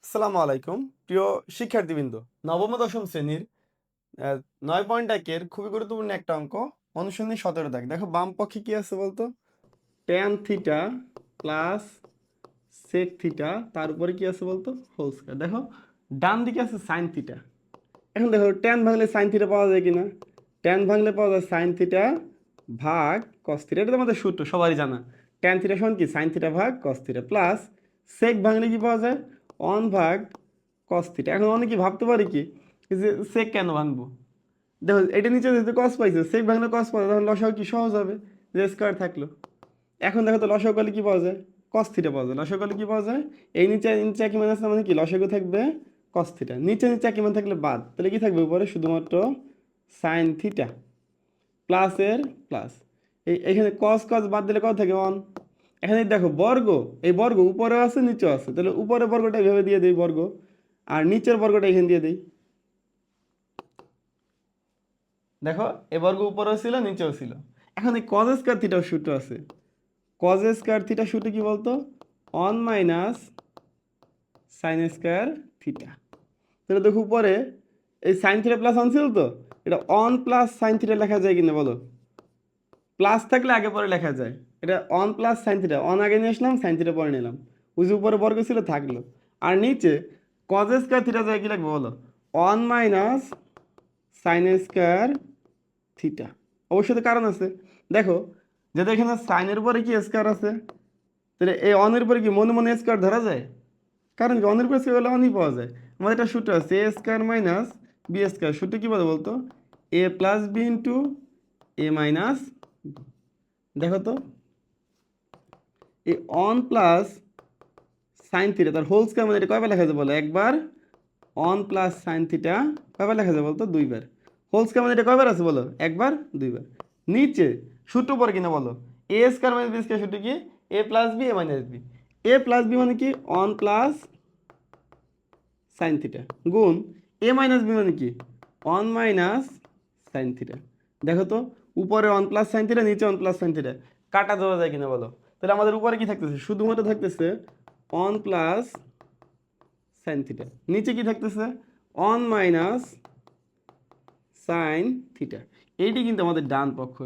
আসসালামু আলাইকুম প্রিয় শিক্ষার্থীবৃন্দ। নবম ও দশম শ্রেণীর 9.1-এর খুবই গুরুত্বপূর্ণ একটা অঙ্ক, অনুশীলনী 17 দাগ। দেখো বাম পক্ষে কি আছে বলতো? Tan theta plus sec theta, তার উপরে কি আছে বলতো? Whole square. দেখো ডান দিকে আছে সাইন থিটা। এখন দেখো ট্যান ভাঙলে সাইন থিটা পাওয়া যায় কিনা? ট্যান ভাঙলে পাওয়া যায় সাইন থিটা ভাগ কস থিটা, এটা তো আমাদের সূত্র সবারই জানা। ট্যান থিটা সমান কি সাইন থিটা ভাগ কস থিটা, প্লাস সেক ভাঙলে কি পাওয়া যায়? 1 ভাগ কস থিটা। এখন অনেকে ভাবতে পারে কি যে সেক কেন ভাঙবো? দেখো এটা নিচে যেহেতু কস পাইছে, সেক ভাঙলে কস পাওয়া যায়, তখন লসাগু কি সহজ হবে, যে স্কয়ার থাকলো। এখন দেখো তো লসাগু করলে কি পাওয়া যায়? কস থিটা পাওয়া যায়। লসাগু করলে কি পাওয়া যায়? এই নিচে নিচে একই মান আছে মানে কি লসাগু থাকবে কস থিটা, নিচে নিচে একই মান থাকলে বাদ, তাহলে কি থাকবে উপরে? শুধুমাত্র সাইন থিটা প্লাসের প্লাস। এখানে কস কস বাদ দিলে কত থাকে? 1। এখানে দেখো বর্গ, এই বর্গ উপরেও আছে নিচেও আছে, তাহলে উপরে বর্গটা এভাবে দিয়ে দিই বর্গ, আর নিচের বর্গটা এখানে দিয়ে দিই। দেখো এই বর্গ উপরেও ছিল নিচেও ছিল। এখন এই কজ স্কয়ার থিটার সূত্র আছে। কজ স্কয়ার থিটার সূত্র কি বলতো? 1 মাইনাস সাইন স্কয়ার থিটা। তাহলে দেখো উপরে এই সাইন থিটা প্লাস 1 ছিল, তো এটা 1 প্লাস সাইন থিটা লেখা যায় কিনা বলো? প্লাস থাকলে আগে পরে লেখা যায়। এটা 1 প্লাস সাইন থিটা, 1 আগে নিয়ে আসলাম, সাইন থিটা পরে নিলাম, ওই যে উপরে বর্গ ছিল থাকলো। আর নিচে কজ স্কয়ার থিটা যায় কি লাগবে বলো? 1 মাইনাস সাইন স্কয়ার থিটা। অবশ্যই তো কারণ আছে। দেখো যেহেতু এখানে সাইনের পরে কি স্কয়ার আছে, তাহলে এই অনের পরে কি মনে মনে স্কয়ার ধরা যায়? কারণ কি অনের পরে স্কয়ার হলে অনই পাওয়া যায়। আমাদের একটা সূত্র আছে এ স্কয়ার মাইনাস বি স্কয়ার। সূত্র কি বলে বলতো? এ প্লাস বি ইন্টু এ মাইনাস। দেখো তো এই 1 প্লাস সাইন থিটা তার হোল স্কয়ার, মানে এটা কয়বার লেখা যায় বলো? একবার। 1 প্লাস সাইন থিটা কয়বার লেখা যায় বলতো? দুইবার। হোল স্কয়ার মানে এটা কয়বার আছে বলো? একবার দুইবার। নিচে সূত্র পরে কিনা বলো? এ স্কয়ার মাইনাস বি স্কয়ার সূত্র কি? এ plus B A minus B. A plus B মানে কি? 1 প্লাস সাইন থিটা গুণ এ মাইনাস বি মানে কি? 1 মাইনাস সাইন থিটা। দেখো তো উপরে 1 প্লাস সাইন থিটা, নিচে 1 প্লাস সাইন থিটা, কাটা দেওয়া যায় কিনা বলো? তাহলে আমাদের উপরে কি থাকতেছে? শুধুমাত্র থাকতেছে 1 প্লাস সাইন থিটা, নিচে কি থাকতেছে? 1 মাইনাস সাইন থিটা। এইটি কিন্তু আমাদের ডান পক্ষ।